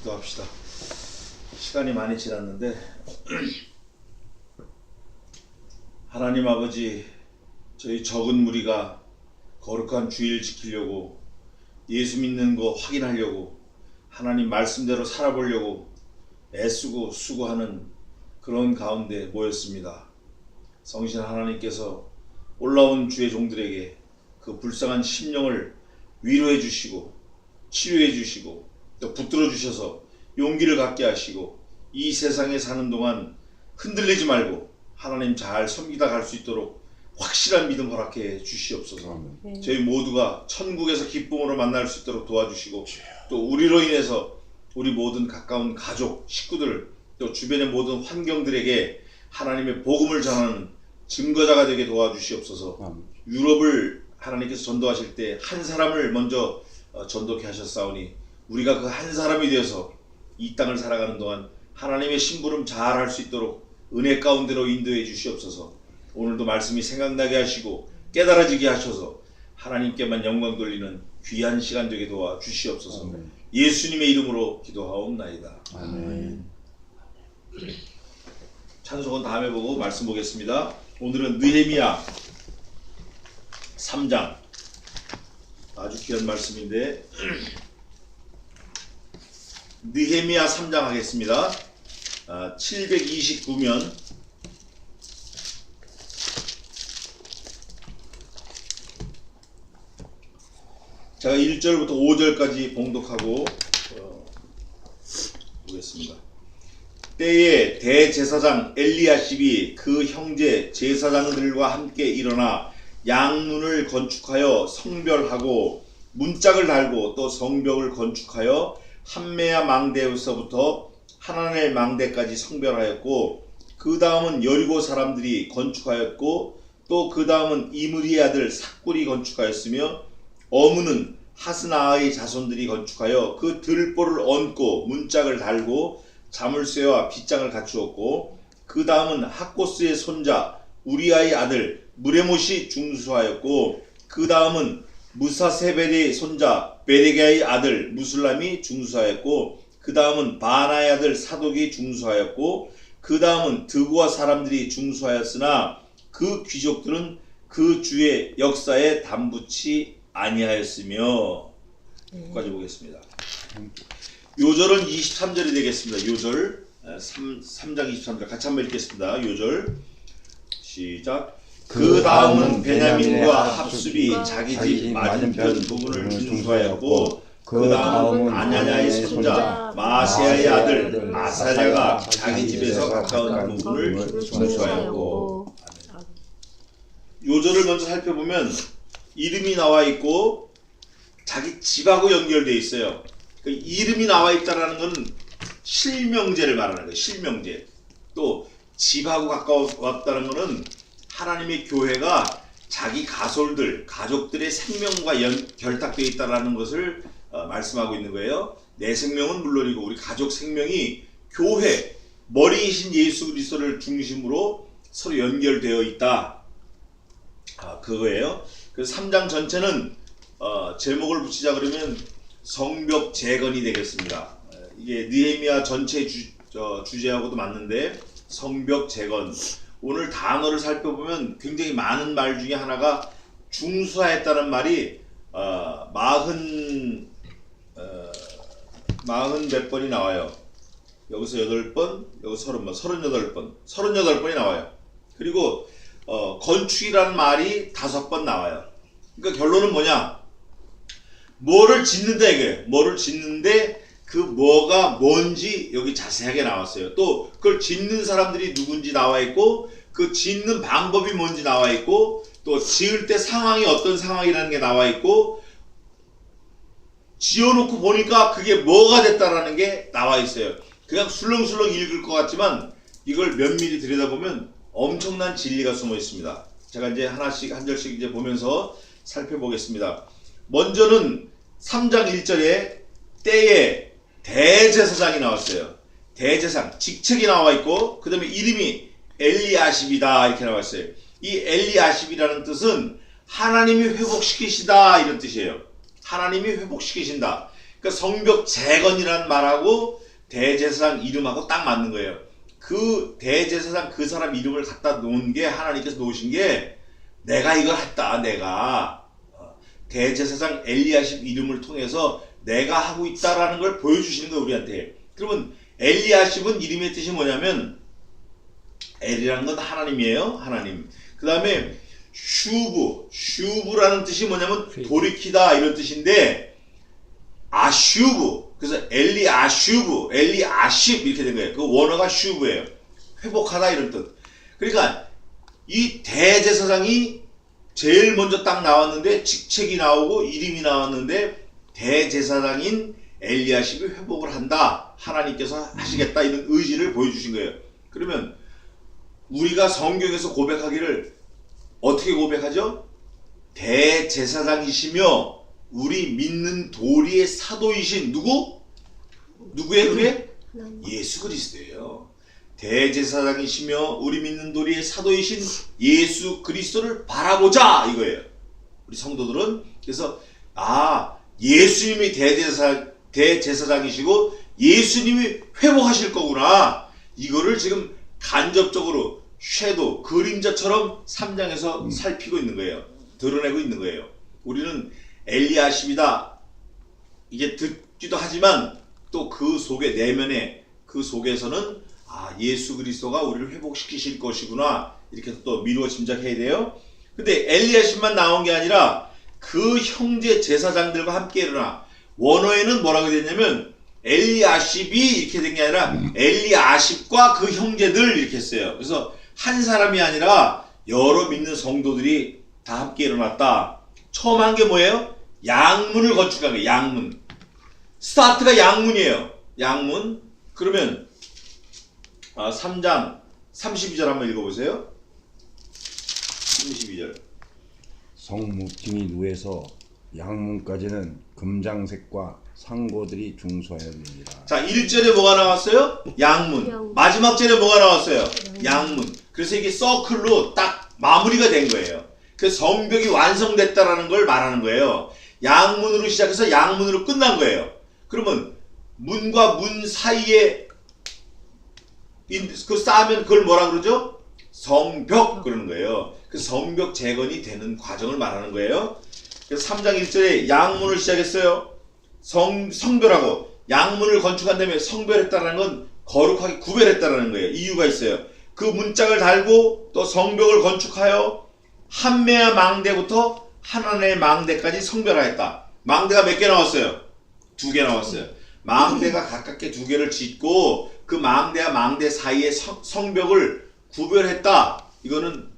기도합시다. 시간이 많이 지났는데 하나님 아버지, 저희 적은 무리가 거룩한 주일 지키려고, 예수 믿는 거 확인하려고, 하나님 말씀대로 살아보려고 애쓰고 수고하는 그런 가운데 모였습니다. 성신 하나님께서 올라온 주의 종들에게 그 불쌍한 심령을 위로해 주시고 치료해 주시고 또 붙들어 주셔서 용기를 갖게 하시고 이 세상에 사는 동안 흔들리지 말고 하나님 잘 섬기다 갈 수 있도록 확실한 믿음 허락해 주시옵소서. 저희 모두가 천국에서 기쁨으로 만날 수 있도록 도와주시고 또 우리로 인해서 우리 모든 가까운 가족, 식구들 또 주변의 모든 환경들에게 하나님의 복음을 전하는 증거자가 되게 도와주시옵소서. 유럽을 하나님께서 전도하실 때 한 사람을 먼저 전도케 하셨사오니 우리가 그 한 사람이 되어서 이 땅을 살아가는 동안 하나님의 심부름 잘 할 수 있도록 은혜 가운데로 인도해 주시옵소서. 오늘도 말씀이 생각나게 하시고 깨달아지게 하셔서 하나님께만 영광 돌리는 귀한 시간 되게 도와 주시옵소서. 아멘. 예수님의 이름으로 기도하옵나이다. 아멘. 찬송은 다음에 보고 말씀 보겠습니다. 오늘은 느헤미야 3장, 아주 귀한 말씀인데 느헤미야 3장 하겠습니다. 729면 제가 1절부터 5절까지 봉독하고 보겠습니다. 때에 대제사장 엘리야십이 그 형제 제사장들과 함께 일어나 양문을 건축하여 성별하고 문짝을 달고 또 성벽을 건축하여 함메야 망대에서부터 하나넬 망대까지 성별하였고 그 다음은 여리고 사람들이 건축하였고 또 그 다음은 이므리의 아들 삭굴이 건축하였으며 어문은 하스나의 자손들이 건축하여 그 들보를 얹고 문짝을 달고 자물쇠와 빗장을 갖추었고 그 다음은 학고스의 손자 우리아의 아들 무레못이 중수하였고 그 다음은 무사세벨의 손자 베레게의 아들 무술람이 중수하였고 그 다음은 바나의 아들 사독이 중수하였고 그 다음은 드구와 사람들이 중수하였으나 그 귀족들은 그 주의 역사에 담붙이 아니하였으며. 여기까지 보겠습니다. 요절은 23절이 되겠습니다. 요절 3장 23절 같이 한번 읽겠습니다. 요절 시작. 그 다음은 베냐민과 합습이 자기 집 맞은편 부분을 중수하였고 그 다음은 아냐냐의 손자 마세야의 아들 아사랴가 자기 집에서 가까운 부분을 중수하였고. 요절을 먼저 살펴보면 이름이 나와 있고 자기 집하고 연결되어 있어요. 그 이름이 나와 있다는 것은 실명제를 말하는 거예요. 실명제. 또 집하고 가까웠다는 것은 하나님의 교회가 자기 가솔들, 가족들의 생명과 결탁되어 있다는 것을 말씀하고 있는 거예요. 내 생명은 물론이고 우리 가족 생명이 교회, 머리이신 예수 그리스도를 중심으로 서로 연결되어 있다. 그거예요. 그 3장 전체는 제목을 붙이자 그러면 성벽 재건이 되겠습니다. 이게 느헤미야 전체 주제하고도 맞는데 성벽 재건. 오늘 단어를 살펴보면 굉장히 많은 말 중에 하나가 중수하였다는 말이 40 몇 번이 나와요. 여기서 8번, 여기서 30번, 38번, 38번이 나와요. 그리고 건축이라는 말이 5번 나와요. 그러니까 결론은 뭐냐? 뭐를 짓는다 이게. 뭐를 짓는데 그 뭐가 뭔지 여기 자세하게 나왔어요. 또 그걸 짓는 사람들이 누군지 나와 있고 그 짓는 방법이 뭔지 나와 있고 또 지을 때 상황이 어떤 상황이라는 게 나와 있고 지어놓고 보니까 그게 뭐가 됐다라는 게 나와 있어요. 그냥 술렁술렁 읽을 것 같지만 이걸 면밀히 들여다보면 엄청난 진리가 숨어 있습니다. 제가 이제 하나씩 한 절씩 이제 보면서 살펴보겠습니다. 먼저는 3장 1절에 때에 대제사장이 나왔어요. 대제사장, 직책이 나와 있고 그 다음에 이름이 엘리야십이다 이렇게 나와 있어요. 이 엘리야십이라는 뜻은 하나님이 회복시키시다 이런 뜻이에요. 하나님이 회복시키신다. 그러니까 성벽 재건이라는 말하고 대제사장 이름하고 딱 맞는 거예요. 그 대제사장 그 사람 이름을 갖다 놓은 게 하나님께서 놓으신 게 내가 이걸 했다. 내가 대제사장 엘리야십 이름을 통해서 내가 하고 있다라는 걸 보여주시는 거예요. 우리한테. 그러면 엘리야십은 이름의 뜻이 뭐냐면 엘이라는 건 하나님이에요. 하나님. 그 다음에 슈브라는 뜻이 뭐냐면 돌이키다 이런 뜻인데 아슈브 그래서 엘리아슈브 엘리아십 이렇게 된 거예요. 그 원어가 슈브예요. 회복하다 이런 뜻. 그러니까 이 대제사장이 제일 먼저 딱 나왔는데 직책이 나오고 이름이 나왔는데 대제사장인 엘리야십이 회복을 한다. 하나님께서 하시겠다 이런 의지를 보여주신 거예요. 그러면 우리가 성경에서 고백하기를 어떻게 고백하죠? 대제사장이시며 우리 믿는 도리의 사도이신 누구예요 그게? 예수 그리스도예요. 대제사장이시며 우리 믿는 도리의 사도이신 예수 그리스도를 바라보자 이거예요. 우리 성도들은 그래서 예수님이 대제사장이시고 예수님이 회복하실 거구나. 이거를 지금 간접적으로 섀도우, 그림자처럼 3장에서 살피고 있는 거예요. 드러내고 있는 거예요. 우리는 엘리야십이다 이게 듣기도 하지만 또 그 속에 내면에 그 속에서는 예수 그리스도가 우리를 회복시키실 것이구나 이렇게 또 미루어 짐작해야 돼요. 근데 엘리야십만 나온 게 아니라 그 형제 제사장들과 함께 일어나 원어에는 뭐라고 되냐면 엘리야십이 이렇게 된 게 아니라 엘리야십과 그 형제들 이렇게 했어요. 그래서 한 사람이 아니라 여러 믿는 성도들이 다 함께 일어났다. 처음 한 게 뭐예요? 양문을 건축한 거예요. 양문. 스타트가 양문이에요. 양문. 그러면 3장 32절 한번 읽어보세요. 32절. 성무팀이 누에서 양문까지는 금장색과 상고들이 중소하였느니라. 자, 1절에 뭐가 나왔어요? 양문. 마지막 절에 뭐가 나왔어요? 양문. 그래서 이게 서클로 딱 마무리가 된 거예요. 그래서 성벽이 완성됐다라는 걸 말하는 거예요. 양문으로 시작해서 양문으로 끝난 거예요. 그러면 문과 문 사이에 그 쌓으면 그걸 뭐라 그러죠? 성벽 그러는 거예요. 그 성벽 재건이 되는 과정을 말하는 거예요. 그래서 3장 1절에 양문을 시작했어요. 성별하고 양문을 건축한 다음에 성별했다는 건 거룩하게 구별했다는 거예요. 이유가 있어요. 그 문짝을 달고 또 성벽을 건축하여 한매야 망대부터 하나님의 망대까지 성별하였다. 망대가 몇 개 나왔어요? 2개 나왔어요. 망대가 가깝게 2개를 짓고 그 망대와 망대 사이에 성벽을 구별했다. 이거는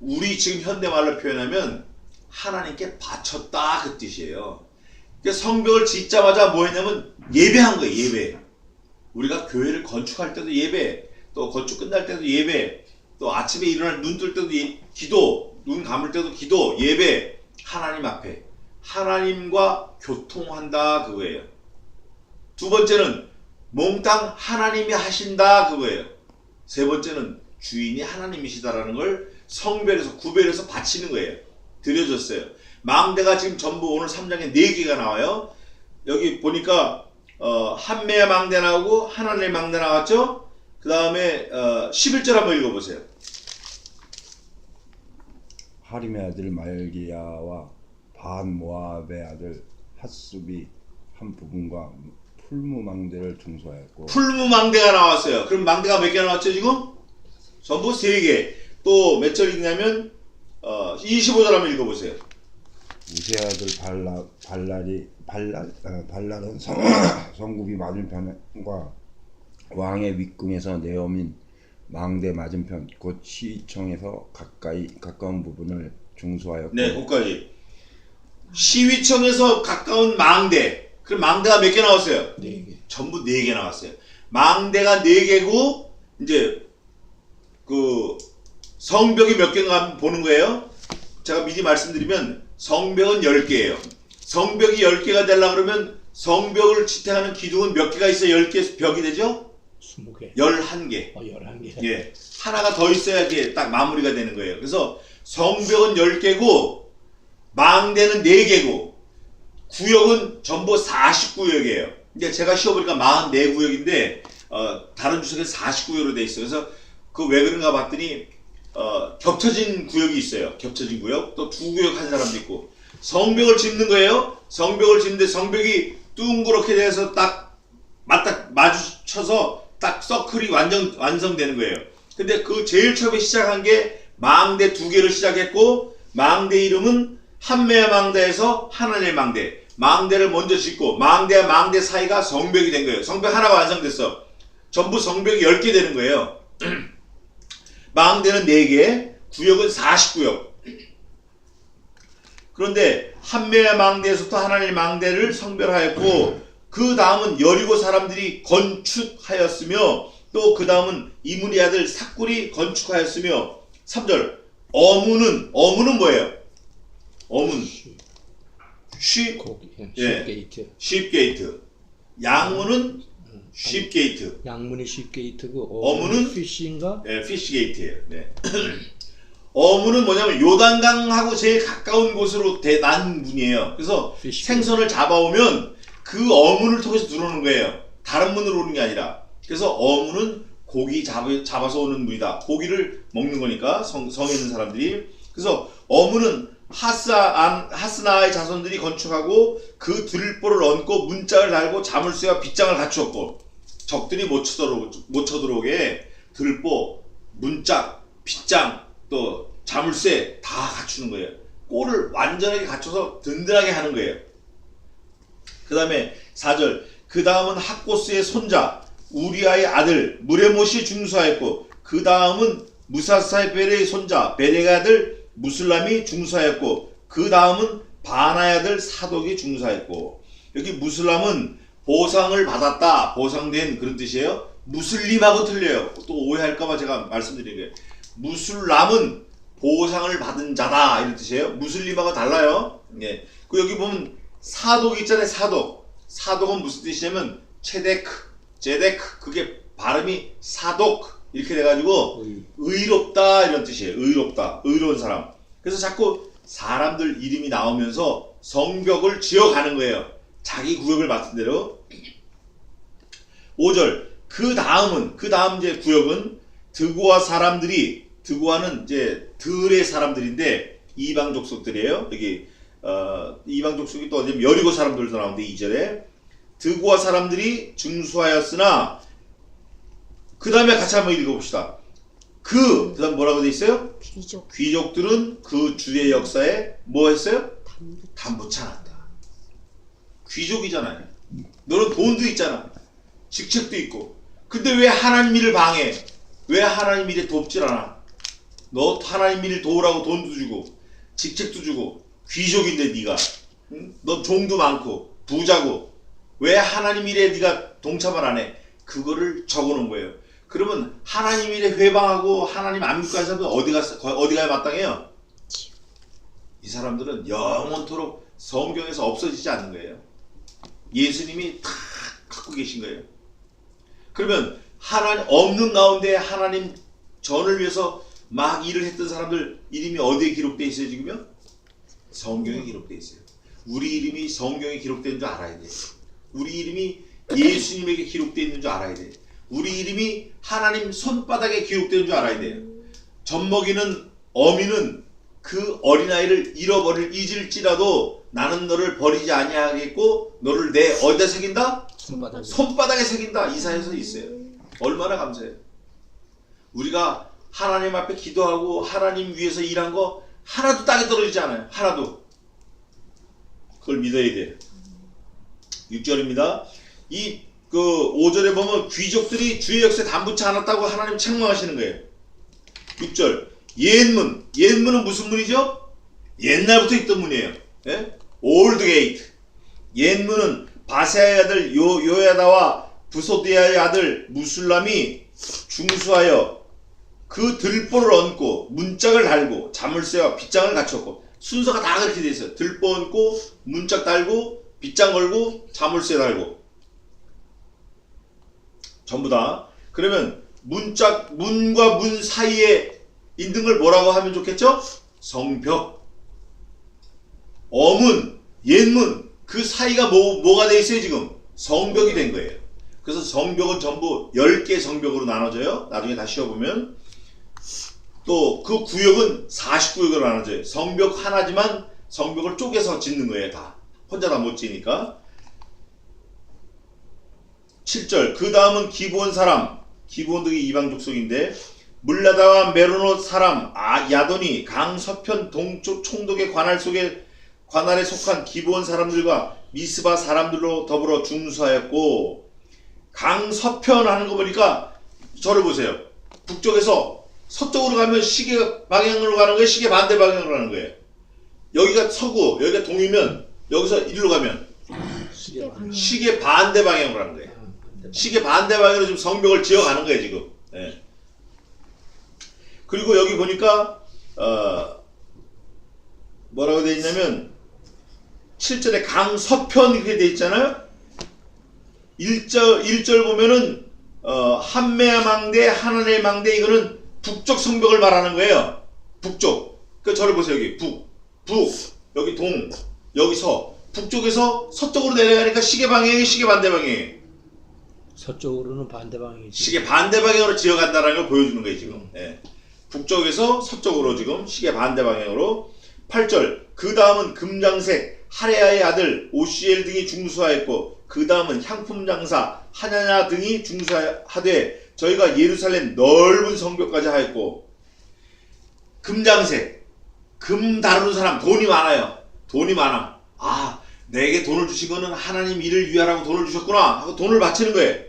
우리 지금 현대말로 표현하면 하나님께 바쳤다 그 뜻이에요. 그러니까 성벽을 짓자마자 뭐 했냐면 예배한 거예요. 예배. 우리가 교회를 건축할 때도 예배, 또 건축 끝날 때도 예배, 또 아침에 일어날 눈 뜰 때도 기도, 눈 감을 때도 기도, 예배, 하나님 앞에 하나님과 교통한다 그거예요. 두 번째는 몽땅 하나님이 하신다 그거예요. 세 번째는 주인이 하나님이시다라는 걸 성별해서 구별해서 바치는 거예요. 드려졌어요. 망대가 지금 전부 오늘 3장에 4개가 나와요. 여기 보니까 한매야 망대 나오고 하나님의 망대 나왔죠. 그 다음에 11절 한번 읽어보세요. 하림의 아들 말기야와 반 모압의 아들 핫숲이 한 부분과 풀무 망대를 중소하였고. 풀무 망대가 나왔어요. 그럼 망대가 몇 개 나왔죠 지금? 전부 3개. 또 몇 절 읽냐면 25절 한번 읽어보세요. 우세 아들 발랄은 성굽이 맞은편과 왕의 윗궁에서 내어민 망대 맞은편 곧 시위청에서 가까운 부분을 중소하였고. 네, 거기까지. 시위청에서 가까운 망대. 그럼 망대가 몇 개 나왔어요? 4개. 전부 4개 나왔어요. 망대가 4개고 이제 그 성벽이 몇 개인가 보는 거예요. 제가 미리 말씀드리면 성벽은 10개예요. 성벽이 10개가 되려고 그러면 성벽을 지탱하는 기둥은 몇 개가 있어야 10개 벽이 되죠? 20개. 11개. 11개. 예. 하나가 더 있어야 이게 딱 마무리가 되는 거예요. 그래서 성벽은 10개고 망대는 4개고 구역은 구역은 전부 49구역이에요. 근데 제가 씌워보니까 44구역인데 다른 주석에서 49구역으로 돼 있어요. 그래서 그 왜 그런가 봤더니 겹쳐진 구역이 있어요. 겹쳐진 구역. 또 2구역 한 사람도 있고. 성벽을 짓는 거예요. 성벽을 짓는데 성벽이 둥그렇게 돼서 딱 마주쳐서 딱 서클이 완성되는 거예요. 근데 그 제일 처음에 시작한 게 망대 2개를 시작했고, 망대 이름은 한매의 망대에서 하나님의 망대. 망대를 먼저 짓고 망대와 망대 사이가 성벽이 된 거예요. 성벽 하나가 완성됐어. 전부 성벽이 10개 되는 거예요. 망대는 4개, 구역은 40구역. 그런데 한매의 망대에서부터 하나님의 망대를 성별하였고, 그 다음은 여리고 사람들이 건축하였으며, 또 그 다음은 이므리 아들 삭굴이 건축하였으며. 3절 어문은 뭐예요? 어문 쉽게이트. 쉽게이트. 양문은 쉽게이트. 양문이 쉽게이트고 어문은 피쉬인가? 네, 피쉬게이트예요. 네. 어문은 뭐냐면 요단강하고 제일 가까운 곳으로 난 문이에요. 그래서 피쉬. 생선을 잡아오면 그 어문을 통해서 들어오는 거예요. 다른 문으로 오는 게 아니라. 그래서 어문은 고기 잡아서 오는 문이다. 고기를 먹는 거니까 성에 있는 사람들이. 그래서 어문은 하스나의 자손들이 건축하고 그 들보를 얹고 문짝을 달고 자물쇠와 빗장을 갖추었고, 적들이 못 쳐들어오게 들보, 문짝, 빗장, 또 자물쇠 다 갖추는 거예요. 꼴을 완전하게 갖춰서 든든하게 하는 거예요. 그 다음에 4절 그 다음은 학고스의 손자 우리아의 아들 무레못이 중수하였고, 그 다음은 무사사의 벨의 손자 베레의 아들 무슬람이 중수하였고, 그 다음은 바나의 아들 사독이 중수하였고. 여기 무슬람은 보상을 받았다, 보상된 그런 뜻이에요. 무슬림하고 틀려요. 또 오해할까봐 제가 말씀드린 거예요. 무슬람은 보상을 받은 자다 이런 뜻이에요. 무슬림하고 달라요. 예. 그 여기 보면 사독 있잖아요. 사독은 무슨 뜻이냐면 제데크, 그게 발음이 사독 이렇게 돼가지고 의롭다 이런 뜻이에요. 의롭다, 의로운 사람. 그래서 자꾸 사람들 이름이 나오면서 성벽을 지어가는 거예요. 자기 구역을 맡은 대로. 5절 그 다음 이제 구역은 드고아 사람들이, 드고아는 이제 들의 사람들인데 이방 족속들이에요. 여기 이방 족속이 또 어디냐면 여리고 사람들도 나오는데 2절에 드고아 사람들이 증수하였으나, 그 다음에 같이 한번 읽어봅시다. 그 다음 뭐라고 돼 있어요? 귀족들은 그 주의 역사에 뭐 했어요? 담붙지 않았다. 귀족이잖아요. 너는 돈도 있잖아. 직책도 있고. 근데 왜 하나님 일을 방해? 왜 하나님 일에 돕질 않아? 너 하나님 일을 도우라고 돈도 주고 직책도 주고 귀족인데 네가, 응? 너 종도 많고 부자고 왜 하나님 일에 네가 동참을 안 해? 그거를 적어놓은 거예요. 그러면 하나님 일에 회방하고 하나님 안 믿고 하는 사람들은 어디가 마땅해요? 이 사람들은 영원토록 성경에서 없어지지 않는 거예요. 예수님이 다 갖고 계신 거예요. 그러면 하나님 없는 가운데 하나님 전을 위해서 막 일을 했던 사람들 이름이 어디에 기록되어 있어요 지금요? 성경에 기록되어 있어요. 우리 이름이 성경에 기록된 줄 알아야 돼요. 우리 이름이 예수님에게 기록되어 있는 줄 알아야 돼요. 우리 이름이 하나님 손바닥에 기록된 줄 알아야 돼요. 젖먹이는 어미는 그 어린아이를 잊을지라도 나는 너를 버리지 아니하겠고 너를 내 어디다 새긴다? 손바닥에 새긴다. 이사야서 있어요. 얼마나 감사해요. 우리가 하나님 앞에 기도하고 하나님 위해서 일한 거 하나도 땅에 떨어지지 않아요. 하나도. 그걸 믿어야 돼요. 6절입니다. 그 5절에 보면 귀족들이 주의 역사에 담붙지 않았다고 하나님 책망하시는 거예요. 6절 옛문은 무슨 문이죠? 옛날부터 있던 문이에요. 예? 올드 게이트. 옛문은 바세아의 아들 요야다와 부소디아의 아들 무술람이 중수하여 그 들보를 얹고 문짝을 달고 자물쇠와 빗장을 갖췄고. 순서가 다 그렇게 돼 있어요. 들보 얹고 문짝 달고 빗장 걸고 자물쇠 달고 전부 다. 그러면 문과 문 사이에 있는 걸 뭐라고 하면 좋겠죠? 성벽. 어문, 옛문, 그 사이가 뭐가 돼 있어요 지금? 성벽이 된 거예요. 그래서 성벽은 전부 10개 성벽으로 나눠져요. 나중에 다시 쉬어보면. 또 그 구역은 49구역으로 나눠져요. 성벽 하나지만 성벽을 쪼개서 짓는 거예요. 다. 혼자 다 못 지니까. 7절 그 다음은 기브온 사람, 기브온들이 이방 족속인데 물라다와 메로노 사람 야돈이 강 서편 동쪽 총독의 관할에 속한 기브온 사람들과 미스바 사람들로 더불어 중수하였고, 강 서편 하는 거 보니까 저를 보세요. 북쪽에서 서쪽으로 가면 시계 방향으로 가는 거예요. 시계 반대 방향으로 가는 거예요. 여기가 서구, 여기가 동이면 여기서 이리로 가면 시계 반대 방향으로 가는 거예요. 시계 반대 방향으로 지금 성벽을 지어가는 거예요 지금. 예. 그리고 여기 보니까 뭐라고 되어 있냐면 7절에 강 서편 이렇게 되어 있잖아요. 1절 보면은 한메아 망대 하나넬 망대, 이거는 북쪽 성벽을 말하는 거예요. 북쪽. 그 저를 보세요. 여기 북 여기 동, 여기 서. 북쪽에서 서쪽으로 내려가니까 시계 방향이 시계 반대 방향이에요. 서쪽으로는 반대 방향이지. 시계 반대 방향으로 지어간다는 걸 보여주는 거예요 지금. 예. 북쪽에서 서쪽으로 지금 시계 반대 방향으로. 8절 그 다음은 금장색 하레아의 아들 오시엘 등이 중수하였고, 그 다음은 향품장사 하냐냐 등이 중수하되 저희가 예루살렘 넓은 성벽까지 하였고. 금장색, 금 다루는 사람, 돈이 많아요. 돈이 많아. 내게 돈을 주신 거는 하나님 일을 위하라고 돈을 주셨구나 하고 돈을 바치는 거예요.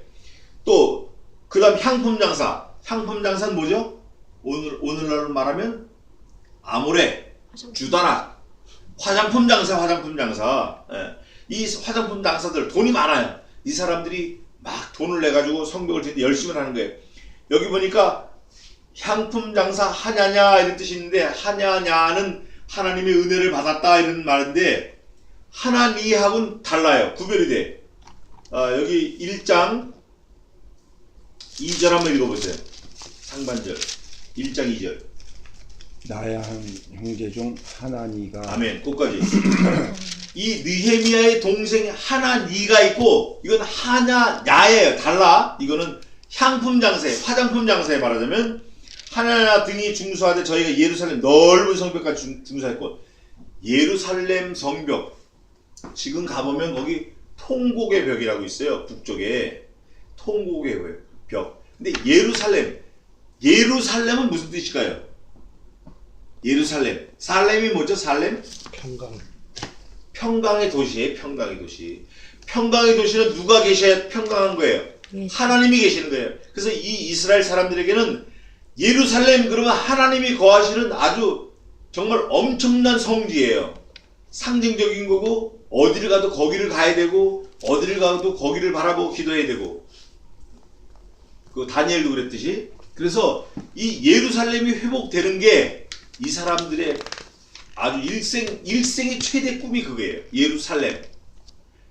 또 그 다음 향품장사. 향품장사는 뭐죠? 오늘날로 말하면 아모레, 주다락, 화장품 장사. 예. 이 화장품 장사들 돈이 많아요. 이 사람들이 막 돈을 내가지고 성벽을 짓는데 열심히 하는 거예요. 여기 보니까 향품 장사 하냐냐 이런 뜻이 있는데, 하냐냐는 하나님의 은혜를 받았다 이런 말인데, 하나니하고는 달라요. 구별이 돼. 여기 1장 2절 한번 읽어보세요. 상반절 1장 2절. 나의 한 형제 중 하나니가. 아멘. 끝까지. 이 느헤미야의 동생 하나니가 있고, 이건 하냐야예요. 달라. 이거는 향품 장사에, 화장품 장사에 말하자면 하나냐 등이 중수하되 저희가 예루살렘 넓은 성벽까지 중수했고. 예루살렘 성벽, 지금 가보면 거기 통곡의 벽이라고 있어요. 북쪽에 통곡의 벽. 근데 예루살렘은 무슨 뜻일까요? 예루살렘, 살렘이 뭐죠? 살렘? 평강의 도시예요. 평강의 도시. 평강의 도시는 누가 계셔야 평강한 거예요? 하나님이 계시는 거예요. 그래서 이 이스라엘 사람들에게는 예루살렘 그러면 하나님이 거하시는 아주 정말 엄청난 성지예요. 상징적인 거고, 어디를 가도 거기를 가야 되고, 어디를 가도 거기를 바라보고 기도해야 되고. 그 다니엘도 그랬듯이. 그래서 이 예루살렘이 회복되는 게 이 사람들의 아주 일생의 최대 꿈이 그거예요. 예루살렘.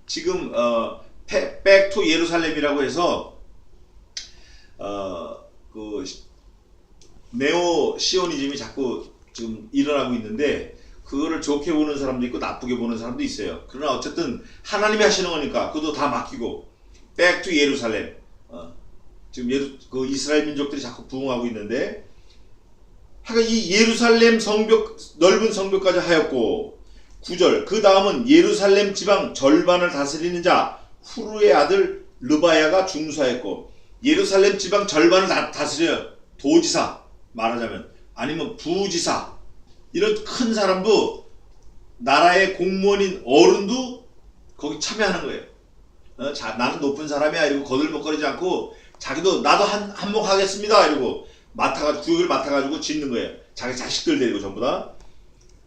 지금 백 투 예루살렘이라고 해서 그 네오 시오니즘이 자꾸 지금 일어나고 있는데, 그거를 좋게 보는 사람도 있고 나쁘게 보는 사람도 있어요. 그러나 어쨌든 하나님이 하시는 거니까 그것도 다 맡기고 백 투 예루살렘. 지금 그 이스라엘 민족들이 자꾸 부흥하고 있는데, 하여간 이 예루살렘 성벽, 넓은 성벽까지 하였고. 9절 그 다음은 예루살렘 지방 절반을 다스리는 자 후루의 아들 르바야가 중수하였고. 예루살렘 지방 절반을 다스려요. 도지사 말하자면, 아니면 부지사, 이런 큰 사람도, 나라의 공무원인 어른도 거기 참여하는 거예요. 나는 높은 사람이야 이러고 거들먹거리지 않고, 자기도 나도 한몫 하겠습니다 이러고 구역을 맡아가지고 짓는 거예요. 자기 자식들 데리고 전부 다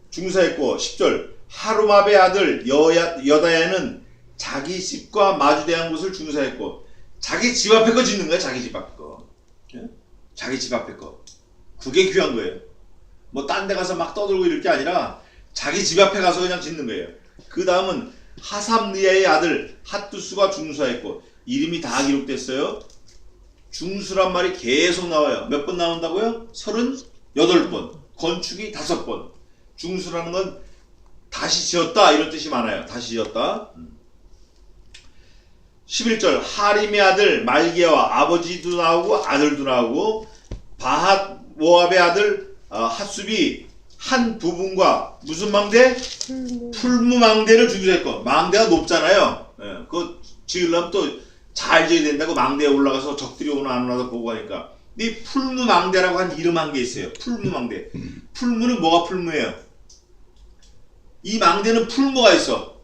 중사했고. 10절 하루마베 아들 여다야는 자기 집과 마주대한 곳을 중사했고. 자기 집 앞에 거 짓는 거예요. 자기 집 앞에 거. 자기 집 앞에 거. 그게 귀한 거예요. 뭐 딴 데 가서 막 떠들고 이럴 게 아니라 자기 집 앞에 가서 그냥 짓는 거예요. 그 다음은 하삼느야의 아들 핫두스가 중수하였고. 이름이 다 기록됐어요. 중수란 말이 계속 나와요. 몇 번 나온다고요? 38번. 건축이 5번. 중수라는 건 다시 지었다 이런 뜻이 많아요. 다시 지었다. 11절 하림의 아들 말기야와 아버지도 나오고 아들도 나오고 바핫 모압의 아들 핫숲이 한 부분과 무슨 망대? 풀무 망대를 중수했고 망대가 높잖아요. 예, 그거 지으려면 또 잘 지어야 된다고 망대에 올라가서 적들이 오나 안 오나 보고 하니까 이 풀무 망대라고 한 이름 한 게 있어요. 풀무 망대. 풀무는 뭐가 풀무예요? 이 망대는 풀무가 있어.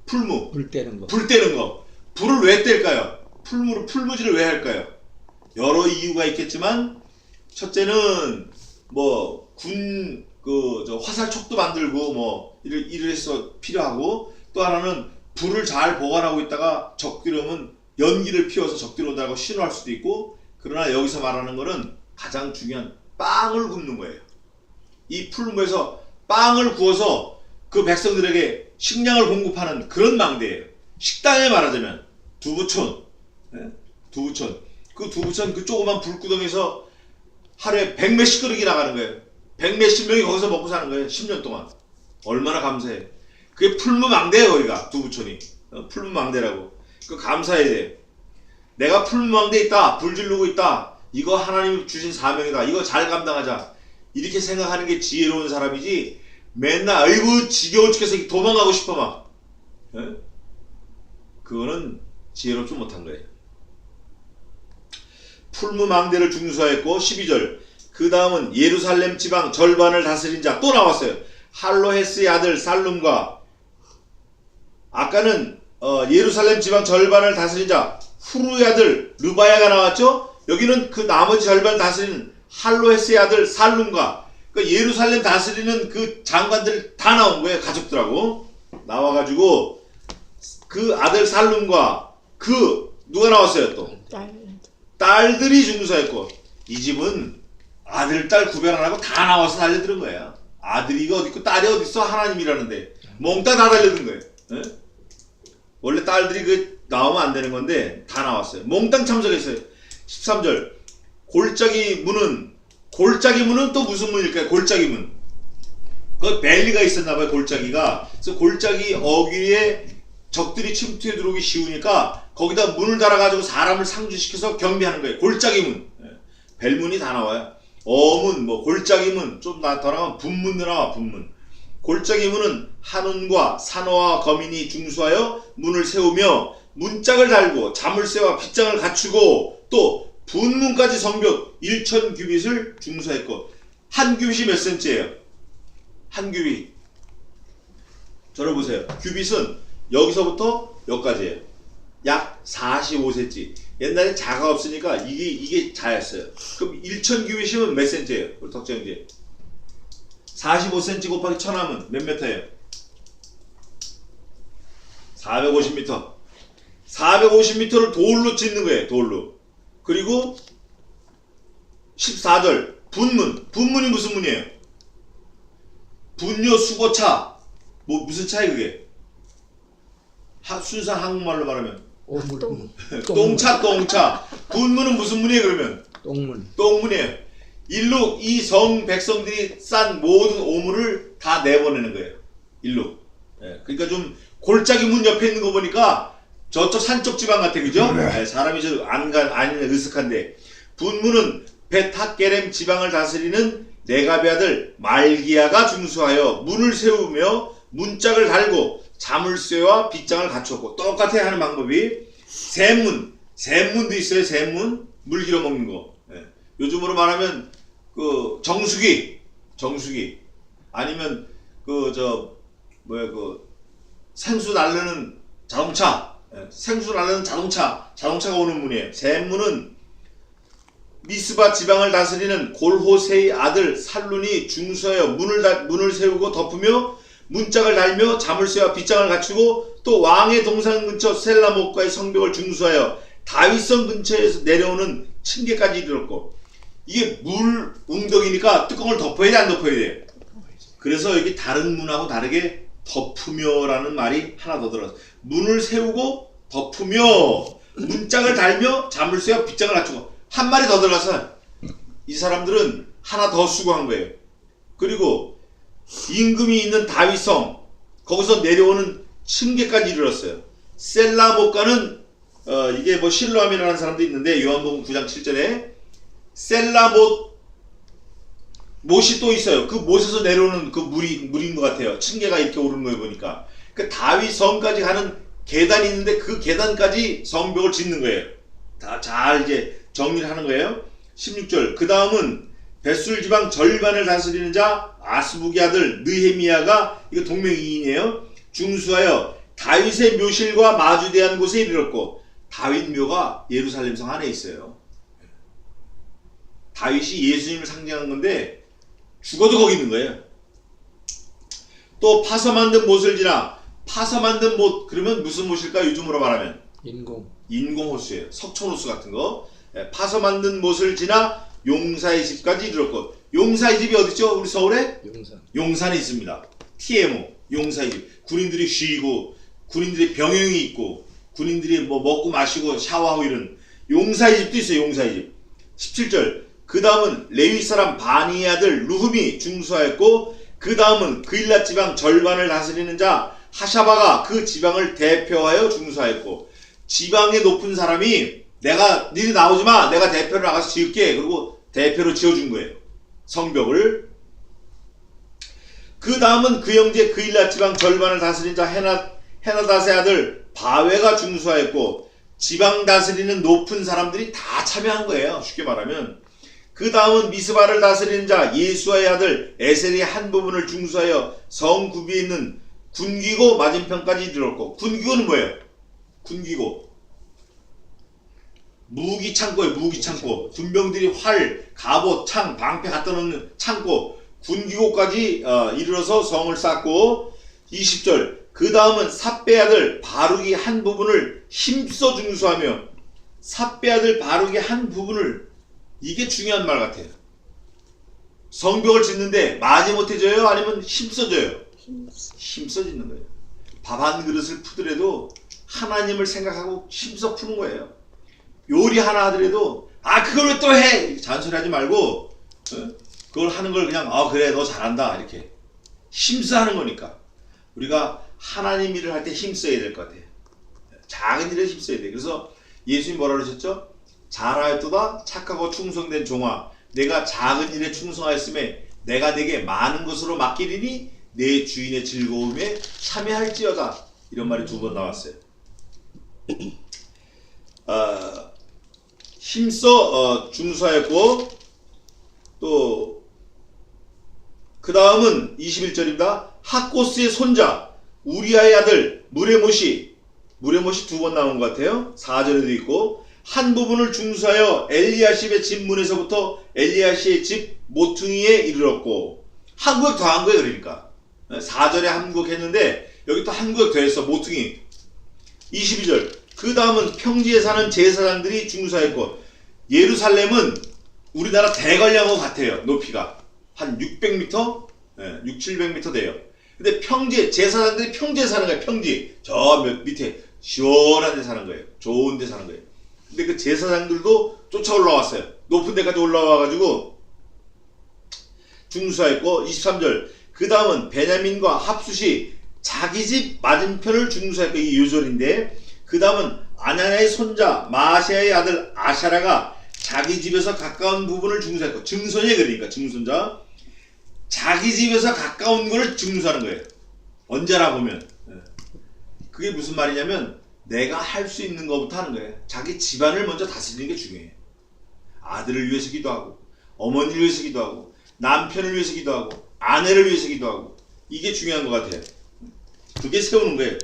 풀무. 불 때는 거. 불 때는 거. 불을 왜 뗄까요? 풀무질을 왜 할까요? 여러 이유가 있겠지만 첫째는 뭐 저 화살촉도 만들고 뭐 이래서 필요하고 또 하나는 불을 잘 보관하고 있다가 적들이 오면 연기를 피워서 적들이 온다고 신호할 수도 있고 그러나 여기서 말하는 거는 가장 중요한 빵을 굽는 거예요. 이 풀무에서 빵을 구워서 그 백성들에게 식량을 공급하는 그런 망대예요. 식당에 말하자면 두부촌, 두부촌. 그 두부촌 그 조그만 불구덩이에서 하루에 100몇십 그릇이 나가는 거예요. 100몇십 명이 거기서 먹고 사는 거예요. 10년 동안. 얼마나 감사해. 그게 풀무망대예요. 거기가 두부촌이. 풀무망대라고. 그 감사해야 돼. 내가 풀무망대에 있다. 불 지르고 있다. 이거 하나님이 주신 사명이다. 이거 잘 감당하자. 이렇게 생각하는 게 지혜로운 사람이지 맨날 아이고 지겨워 죽겠어 도망가고 싶어 막. 그거는 지혜롭지 못한 거예요. 풀무망대를 중수하였고 12절 그 다음은 예루살렘 지방 절반을 다스린 자 또 나왔어요. 할로헤스의 아들 살룸과 아까는 예루살렘 지방 절반을 다스린 자 후루의 아들 르바야가 나왔죠. 여기는 그 나머지 절반을 다스리는 할로헤스의 아들 살룸과 그 예루살렘 다스리는 그 장관들 다 나온 거예요. 가족들하고 나와가지고 그 아들 살룸과 그 누가 나왔어요 또 딸들이 중수했고 이 집은 아들 딸 구별 안 하고 다 나와서 달려드는 거예요. 아들이 어디 있고 딸이 어디 있어 하나님이라는데 몽땅 다 달려든 거예요. 예? 원래 딸들이 그 나오면 안 되는 건데 다 나왔어요. 몽땅 참석했어요. 13절 골짜기 문은 또 무슨 문일까요? 골짜기 문. 그 벨리가 있었나봐요. 골짜기가. 그래서 골짜기 어귀에 적들이 침투해 들어오기 쉬우니까 거기다 문을 달아가지고 사람을 상주시켜서 경비하는 거예요. 골짜기 문. 벨문이 다 나와요. 어문, 뭐 골짜기 문, 좀 더 나가면 분문도 나와. 분문. 골짜기 문은 한운과 산호와 거민이 중수하여 문을 세우며 문짝을 달고 자물쇠와 빗장을 갖추고 또 분문까지 성벽 1000규빗을 중수했고 한 규빗이 몇 센치예요? 한 규빗. 저를 보세요. 규빗은 여기서부터 여기까지예요. 약 45cm. 옛날에 자가 없으니까 이게 자였어요. 그럼 1000규빗이면 몇 센치예요? 우리 덕정지 45cm 곱하기 1000 하면 몇 미터예요? 450m. 450m를 돌로 짓는 거예요. 돌로. 그리고 14절 분문. 분문이 무슨 문이에요? 분요 수거차. 뭐 무슨 차이 그게? 순수한 한국말로 말하면 똥차. 분문은 무슨 문이에요 그러면? 똥문이에요. 일로 이 성 백성들이 싼 모든 오물을 다 내보내는 거예요. 일로. 예, 그러니까 좀 골짜기 문 옆에 있는 거 보니까 저쪽 산쪽 지방 같아, 그죠? 예, 사람이 저 안 으슥한데. 분문은 벳핫게렘 지방을 다스리는 네갑의 아들 말기야가 중수하여 문을 세우며 문짝을 달고 자물쇠와 빗장을 갖추었고 똑같아 하는 방법이 샘문도 있어요. 샘문 물 길어 먹는 거. 예. 요즘으로 말하면 그 정수기 아니면 그 생수 날르는 자동차. 예. 생수 날르는 자동차가 오는 문이에요. 샘문은 미스바 지방을 다스리는 골호세의 아들 살룬이 중수하여 문을 세우고 덮으며 문짝을 달며 자물쇠와 빗장을 갖추고 또 왕의 동산 근처 셀라목과의 성벽을 중수하여 다윗성 근처에서 내려오는 층계까지 이르렀고 이게 물 웅덩이니까 뚜껑을 덮어야 돼 안 덮어야 돼? 그래서 여기 다른 문하고 다르게 덮으며라는 말이 하나 더 들어서 문을 세우고 덮으며 문짝을 달며 자물쇠와 빗장을 갖추고 한 마리 더 들어가서 이 사람들은 하나 더 수고한 거예요. 그리고 임금이 있는 다윗성 거기서 내려오는 층계까지 이르렀어요. 셀라못가는 이게 뭐 실로암이라는 사람도 있는데 요한복음 9장 7절에 못이 또 있어요. 그 못에서 내려오는 그 물인 것 같아요. 층계가 이렇게 오르는 거예요 보니까. 그 다윗 성까지 가는 계단이 있는데 그 계단까지 성벽을 짓는 거예요. 다 잘 이제 정리를 하는 거예요. 16절. 그 다음은 벳술 지방 절반을 다스리는 자 아스부기 아들 느헤미야가 이거 동명이인이에요. 중수하여 다윗의 묘실과 마주대한 곳에 이르렀고 다윗 묘가 예루살렘 성 안에 있어요. 다윗이 예수님을 상징한 건데 죽어도 거기 있는 거예요. 또 파서 만든 못을 지나 파서 만든 못 그러면 무슨 못일까? 요즘으로 말하면 인공호수예요. 석촌호수 같은 거. 파서 만든 못을 지나 용사의 집까지 이르렀고 용사의 집이 어디죠? 우리 서울에? 용산에 있습니다. TMO 용사의 집. 군인들이 쉬고 군인들이 병영이 있고 군인들이 뭐 먹고 마시고 샤워하고 이런 용사의 집도 있어요. 용사의 집. 17절. 그 다음은 레위 사람 바니의 아들 루흠이 중수하였고 그 다음은 그일랏 지방 절반을 다스리는 자 하샤바가 그 지방을 대표하여 중수하였고 지방의 높은 사람이 내가 니네 나오지마 내가 대표로 나가서 지을게 그리고 대표로 지어준 거예요. 성벽을. 그 다음은 그 형제 그일랏 지방 절반을 다스린 자 헤나닷의 아들 바웨가 중수하였고 지방 다스리는 높은 사람들이 다 참여한 거예요. 쉽게 말하면. 그 다음은 미스바를 다스리는 자 예수아의 아들 에셀이 한 부분을 중수하여 성 구비에 있는 군기고 맞은편까지 이르렀고 군기고는 뭐예요? 군기고 무기 창고예요. 무기 창고. 군병들이 활, 갑옷, 창, 방패 갖다 놓는 창고 군기고까지 이르러서 성을 쌓고 20절 그 다음은 삿배 아들 바룩이 한 부분을 힘써 중수하며 삿배 아들 바룩이 한 부분을 이게 중요한 말 같아요. 성벽을 짓는데 마지못해 져요? 아니면 힘써져요? 힘써 짓는 거예요. 밥 한 그릇을 푸더라도 하나님을 생각하고 힘써 푸는 거예요. 요리 하나 하더라도 그걸 왜 또 해? 잔소리하지 말고 그걸 하는 걸 그냥 그래 너 잘한다 이렇게 힘써 하는 거니까 우리가 하나님 일을 할 때 힘써야 될 것 같아요. 작은 일에 힘써야 돼요. 그래서 예수님 뭐라 그러셨죠? 잘하였도다 착하고 충성된 종아 내가 작은 일에 충성하였음에 내가 내게 많은 것으로 맡기리니 내 주인의 즐거움에 참여할지어다 이런 말이 2번 나왔어요. 힘써 중수하였고 또 그 다음은 21절입니다. 학고스의 손자 우리아의 아들 무레못이 2번 나온 것 같아요. 4절에도 있고 한 부분을 중수하여 엘리야십의 집 문에서부터 엘리야십의 집 모퉁이에 이르렀고 한국역 더한 거예요. 그러니까 4절에 한국역 했는데 여기 또 한국역 더했어. 모퉁이. 22절 그 다음은 평지에 사는 제사장들이 중수하였고 예루살렘은 우리나라 대관령과 같아요. 높이가 한 600m? 600-700m 돼요. 근데 제사장들이 평지에 사는 거예요. 평지 저 밑에 시원한 데 사는 거예요. 좋은 데 사는 거예요. 근데 그 제사장들도 쫓아 올라왔어요. 높은 데까지 올라와가지고 중수하였고 23절 그 다음은 베냐민과 합숫이 자기 집 맞은편을 중수하였고 이 요절인데 그 다음은 아냐냐의 손자 마아시아의 아들 아샤라가 자기 집에서 가까운 부분을 중수하였고 증손이에요. 그러니까 증손자 자기 집에서 가까운 걸 중수하는 거예요. 언제나 보면 그게 무슨 말이냐면 내가 할 수 있는 것부터 하는 거예요. 자기 집안을 먼저 다스리는 게 중요해요. 아들을 위해서 기도하고 어머니를 위해서 기도하고 남편을 위해서 기도하고 아내를 위해서 기도하고 이게 중요한 것 같아요. 그게 세우는 거예요.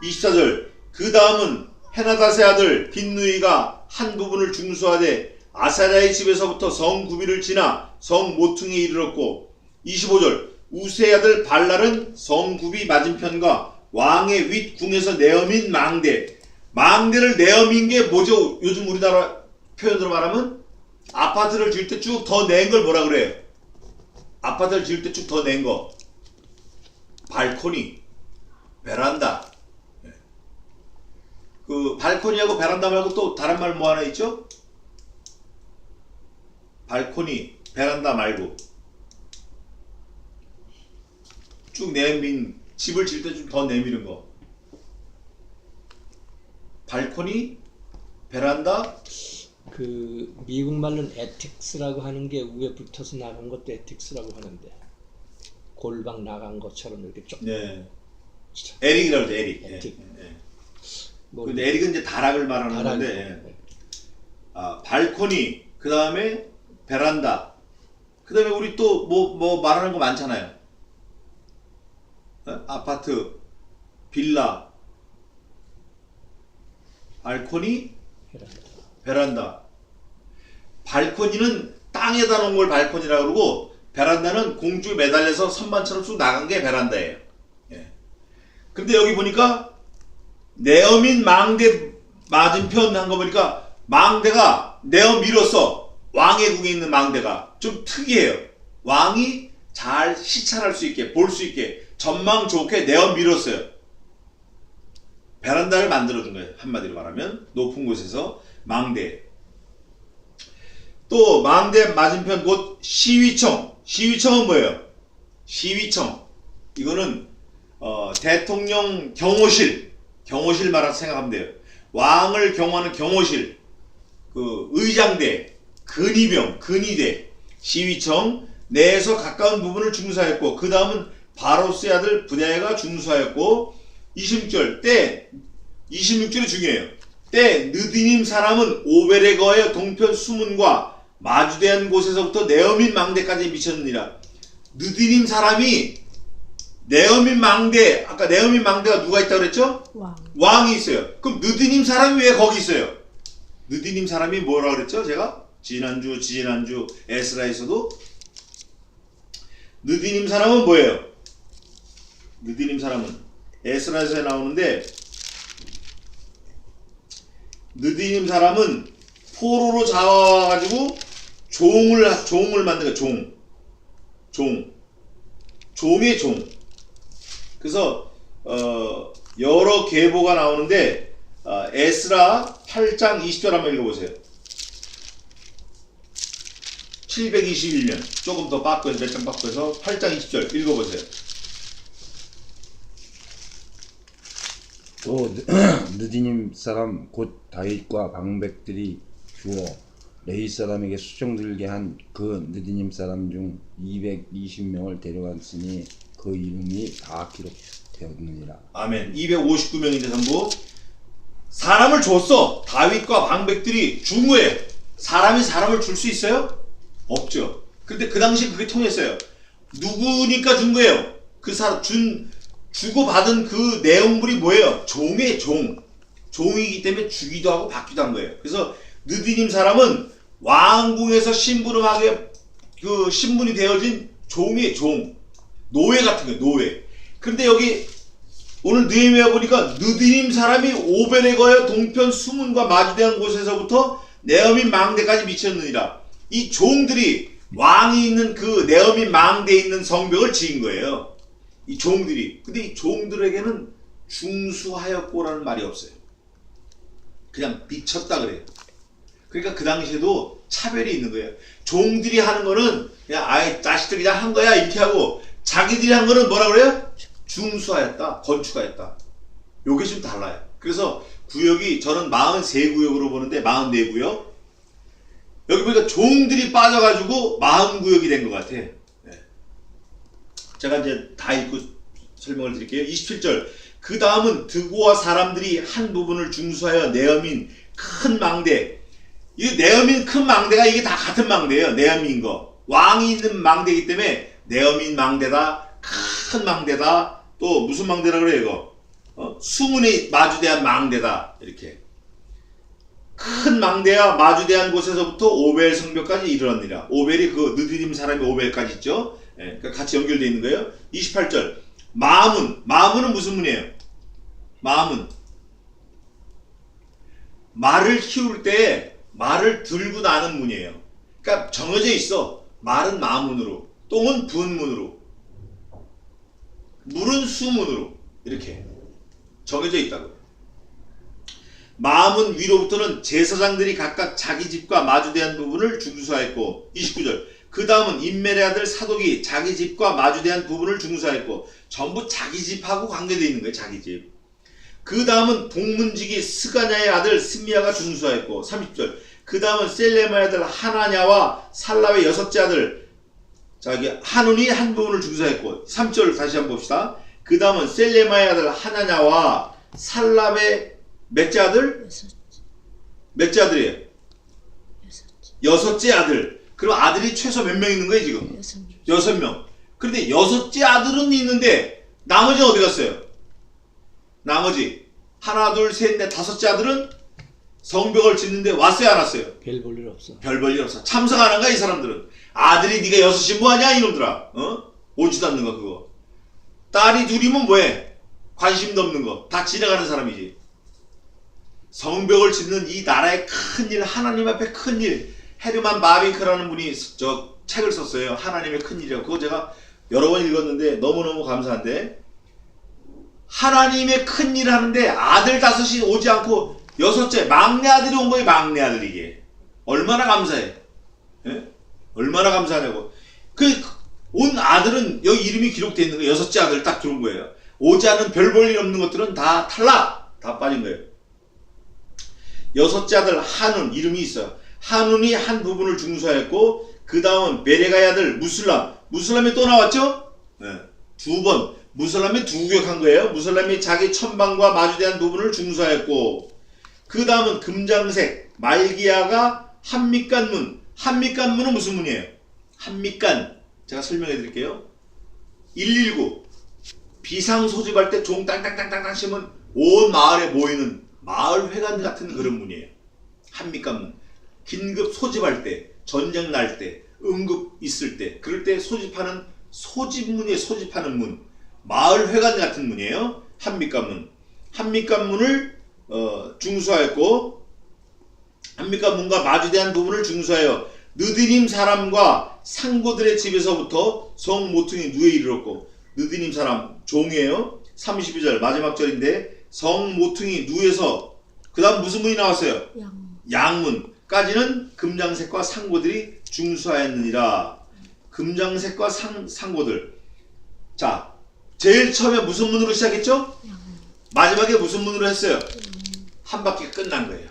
24절 그 다음은 헤나닷의 아들 빈누이가 한 부분을 중수하되 아사랴의 집에서부터 성 구비를 지나 성 모퉁이에 이르렀고 25절 우스의 아들 발랄은 성 구비 맞은편과 왕의 윗궁에서 내어민 망대를 내어민 게 뭐죠? 요즘 우리나라 표현으로 말하면 아파트를 지을 때 쭉 더 낸 걸 뭐라 그래요? 아파트를 지을 때 쭉 더 낸 거 발코니, 베란다. 그 발코니하고 베란다 말고 또 다른 말 뭐 하나 있죠? 발코니, 베란다 말고 쭉 내민, 집을 질 때 좀 더 내미는 거. 발코니, 베란다. 그 미국 말로는 에틱스라고 하는 게 위에 붙어서 나간 것도 에틱스라고 하는데 골방 나간 것처럼 이렇게 쭉. 네. 에릭이라고 그러죠. 에릭. 에틱. 예. 뭐 근데 에릭은 이제 다락을 말하는 다락이고. 건데, 예. 발코니, 그 다음에 베란다, 그 다음에 우리 또 뭐 말하는 거 많잖아요. 아파트, 빌라, 발코니, 베란다. 발코니는 땅에다 놓은 걸 발코니라고 그러고, 베란다는 공중에 매달려서 선반처럼 쭉 나간 게 베란다예요. 예. 근데 여기 보니까 네어민 망대 맞은편 한 거 보니까 망대가 내어 밀었어. 왕의 궁에 있는 망대가 좀 특이해요. 왕이 잘 시찰할 수 있게, 볼 수 있게, 전망 좋게 내어 밀었어요. 베란다를 만들어준 거예요. 한마디로 말하면 높은 곳에서 망대. 또 망대 맞은편 곳 시위청. 시위청은 뭐예요? 시위청. 이거는 대통령 경호실. 경호실 말아서 생각하면 돼요. 왕을 경호하는 경호실. 그 의장대, 근위병, 근위대, 시위청 내에서 가까운 부분을 중수하였고, 그 다음은 바로스의 아들 브냐야가 중수하였고, 26절 때 26절이 중요해요. 때 느디님 사람은 오벨에 거하여 동편 수문과 마주대한 곳에서부터 네어민 망대까지 미쳤느니라. 느디님 사람이 네어민 망대, 아까 네어민 망대가 누가 있다고 그랬죠? 왕이 있어요. 그럼 느디님 사람이 왜 거기 있어요? 느디님 사람이 뭐라고 그랬죠? 제가 지난주 에스라에서도 느디님 사람은 뭐예요? 느디님 사람은 에스라에서 나오는데, 느디님 사람은 포로로 잡아가지고 종을 만든 거예요. 종의 종. 그래서 여러 계보가 나오는데, 에스라 8장 20절 한번 읽어보세요. 721년 조금 더 바꿔서 몇 장 바꿔서 8장 20절 읽어보세요. 또 느디님 사람 곧 다윗과 방백들이 주어 레위 사람에게 수종들게 한 그 느디님 사람 중 220명을 데려갔으니 그 이름이 다 기록되었느니라. 아멘. 259명인데 전부 사람을 줬어. 다윗과 방백들이 준 거예요. 사람이 사람을 줄 수 있어요? 없죠. 근데 그 당시 그게 통했어요. 누구니까 준 거예요? 그 사람 주고 받은 그 내용물이 뭐예요? 종의 종. 종이기 때문에 주기도 하고 받기도 한 거예요. 그래서 느디님 사람은 왕궁에서 심부름하게 그 신분이 되어진 종의 종. 노예 같은 거예요. 노예. 근데 여기 오늘 느헤미야 보니까 느디님 사람이 오벨에 거하여 동편 수문과 마주대한 곳에서부터 네어민 망대까지 미쳤느니라. 이 종들이 왕이 있는 그 네어민 망대에 있는 성벽을 지은 거예요. 이 종들이. 근데 이 종들에게는 중수하였고라는 말이 없어요. 그냥 미쳤다 그래요. 그러니까 그 당시에도 차별이 있는 거예요. 종들이 하는 거는 그냥 아예 자식들 그냥 한 거야 이렇게 하고, 자기들이 한 거는 뭐라 그래요? 중수하였다, 건축하였다. 요게 좀 달라요. 그래서 구역이 저는 43구역으로 보는데 44구역. 여기 보니까 종들이 빠져가지고 40구역이 된 것 같아. 네. 제가 이제 다 읽고 설명을 드릴게요. 27절. 그 다음은 드고와 사람들이 한 부분을 중수하여 네어민 큰 망대. 이 네어민 큰 망대가 이게 다 같은 망대예요. 네어민 거. 왕이 있는 망대이기 때문에 네어민 망대다, 큰 망대다, 또 무슨 망대라 그래요 이거? 수문이 마주대한 망대다. 이렇게 큰 망대와 마주대한 곳에서부터 오벨 성벽까지 이르렀느니라. 오벨이 그 느디님 사람이 오벨까지 있죠. 예, 그러니까 같이 연결되어 있는 거예요. 28절. 마문은 무슨 문이에요? 마문. 말을 키울 때 말을 들고 나는 문이에요. 그러니까 정해져 있어. 말은 마문으로, 똥은 분문으로, 물은 수문으로 이렇게 정해져 있다고요. 마문 위로부터는 제사장들이 각각 자기 집과 마주대한 부분을 중수하였고, 29절. 그 다음은 인멜의 아들 사독이 자기 집과 마주대한 부분을 중수하였고, 전부 자기 집하고 관계되어 있는 거예요. 자기 집. 그 다음은 복문지기 스가냐의 아들 스미야가 중수하였고, 30절. 그 다음은 셀레마의 아들 하나냐와 살라의 여섯째 아들 한운이 한 부분을 중수하였고, 3절 다시 한번 봅시다. 그 다음은 셀레마의 아들 하나냐와 살라의 몇째 아들? 몇째 아들이에요? 여섯째 아들. 그럼 아들이 최소 몇 명 있는 거예요 지금? 6명. 그런데 여섯째 아들은 있는데 나머지는 어디 갔어요? 나머지 하나 둘 셋 넷 다섯째 아들은 성벽을 짓는데 왔어요 안 왔어요? 별 볼 일 없어. 별 볼 일 없어. 참석 안 한 거야 이 사람들은. 아들이 네가 여섯이 뭐하냐 이놈들아. 오지도 않는 거 그거. 딸이 둘이면 뭐해? 관심도 없는 거. 다 지나가는 사람이지. 성벽을 짓는 이 나라의 큰일, 하나님 앞에 큰일. 헤르만 바빙크라는 분이 저 책을 썼어요. 하나님의 큰일이라고. 그거 제가 여러 번 읽었는데 너무너무 감사한데, 하나님의 큰일을 하는데 아들 5이 오지 않고 여섯째 막내 아들이 온 거예요. 막내 아들. 이게 얼마나 감사해. 예? 얼마나 감사하냐고. 그 온 아들은 여기 이름이 기록되어 있는 거예요. 여섯째 아들 딱 들어온 거예요. 오지 않은 별 볼 일 없는 것들은 다 탈락. 다 빠진 거예요. 여섯째 아들 한운 이름이 있어요. 한운이 한 부분을 중수하였고, 그 다음은 베레가의 아들 무슬람이 또 나왔죠? 네. 2번 무슬람이 2구역한 거예요. 무슬람이 자기 천방과 마주대한 부분을 중수하였고, 그 다음은 금장색 말기야가 한밑간문. 한밑간문은 무슨 문이에요? 한밑간 제가 설명해 드릴게요. 119 비상 소집할 때 종 땅땅땅땅땅 치면 온 마을에 모이는 마을 회관 같은 그런 문이에요. 한밑간문. 긴급 소집할 때, 전쟁 날 때, 응급 있을 때, 그럴 때 소집하는 소집문이에요. 소집하는 문. 마을 회관 같은 문이에요. 한밑간문. 한밑간문을 중수하였고, 한밑간문과 마주대한 부분을 중수하여 느디님 사람과 상고들의 집에서부터 성 모퉁이 누에 이르렀고, 느디님 사람 종이에요. 32절 마지막 절인데, 성 모퉁이 누에서 그 다음 무슨 문이 나왔어요? 양문까지는 금장색과 상고들이 중수하였느니라. 금장색과 상고들. 자, 제일 처음에 무슨 문으로 시작했죠? 마지막에 무슨 문으로 했어요? 한 바퀴 끝난 거예요.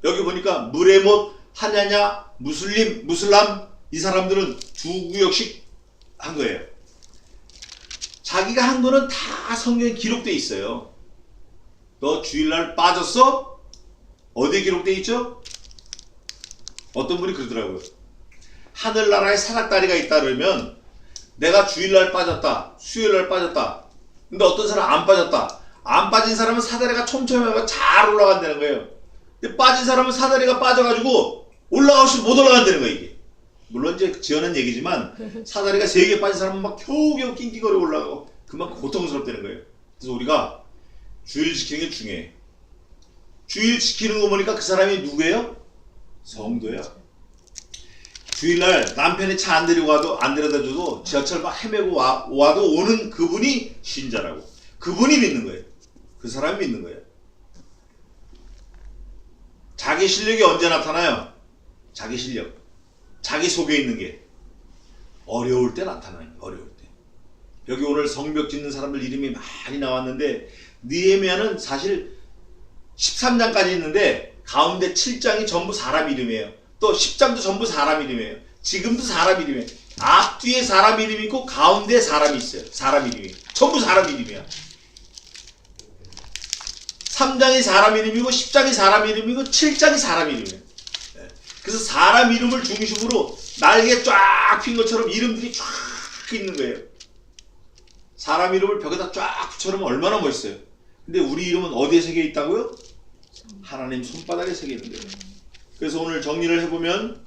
여기 보니까 무레못, 하냐냐, 무슬람 이 사람들은 2구역씩 한 거예요. 자기가 한 거는 다 성경에 기록되어 있어요. 너 주일날 빠졌어? 어디에 기록되어 있죠? 어떤 분이 그러더라고요. 하늘나라에 사닥다리가 있다 그러면, 내가 주일날 빠졌다, 수요일날 빠졌다. 근데 어떤 사람 안 빠졌다. 안 빠진 사람은 사다리가 촘촘해서 잘 올라간다는 거예요. 근데 빠진 사람은 사다리가 빠져가지고 올라가고 싶으면 못 올라간다는 거예요. 이게 물론 이제 지어낸 얘기지만, 사다리가 3개 빠진 사람은 막 겨우겨우 낑낑거려 올라가고 그만큼 고통스럽다는 거예요. 그래서 우리가 주일 지키는 게 중요해. 주일 지키는 거 보니까 그 사람이 누구예요? 성도야. 주일날 남편이 차 안 데리고 와도, 안 데려다 줘도 지하철 막 헤매고 와도 오는 그분이 신자라고. 그분이 믿는 거예요. 그 사람이 믿는 거예요. 자기 실력이 언제 나타나요? 자기 실력. 자기 속에 있는 게 어려울 때 나타나요. 어려울 때. 여기 오늘 성벽 짓는 사람들 이름이 많이 나왔는데, 느헤미야는 사실 13장까지 있는데 가운데 7장이 전부 사람 이름이에요. 또 10장도 전부 사람 이름이에요. 지금도 사람 이름이에요. 앞뒤에 사람 이름이 있고 가운데에 사람이 있어요. 사람 이름이. 전부 사람 이름이야. 3장이 사람 이름이고 10장이 사람 이름이고 7장이 사람 이름이에요. 그래서 사람 이름을 중심으로 날개 쫙 핀 것처럼 이름들이 쫙 있는 거예요. 사람 이름을 벽에다 쫙 붙여놓으면 얼마나 멋있어요. 근데 우리 이름은 어디에 새겨 있다고요? 하나님 손바닥에 새겨 있는 거예요. 그래서 오늘 정리를 해보면,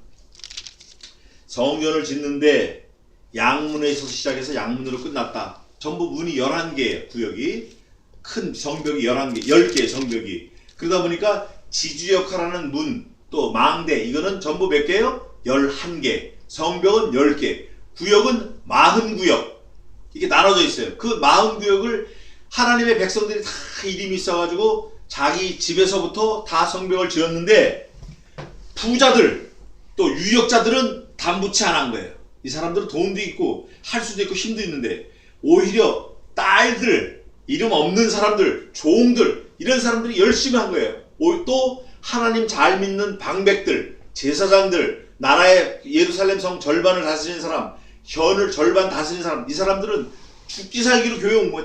성전을 짓는데 양문에서 시작해서 양문으로 끝났다. 전부 문이 11개예요. 구역이. 큰 성벽이 11개, 10개 성벽이. 그러다 보니까 지주역할하는 문, 또 망대, 이거는 전부 몇 개예요? 11개. 성벽은 10개. 구역은 40구역. 이게 나눠져 있어요. 그 40구역을 하나님의 백성들이 다 이름이 있어가지고 자기 집에서부터 다 성벽을 지었는데, 부자들 또 유력자들은 담부치 안 한 거예요. 이 사람들은 돈도 있고 할 수도 있고 힘도 있는데 오히려 딸들, 이름 없는 사람들, 종들 이런 사람들이 열심히 한 거예요. 또 하나님 잘 믿는 방백들, 제사장들, 나라의 예루살렘 성 절반을 다스리는 사람, 현을 절반 다스리는 사람, 이 사람들은 죽기 살기로 교회 온 거예요.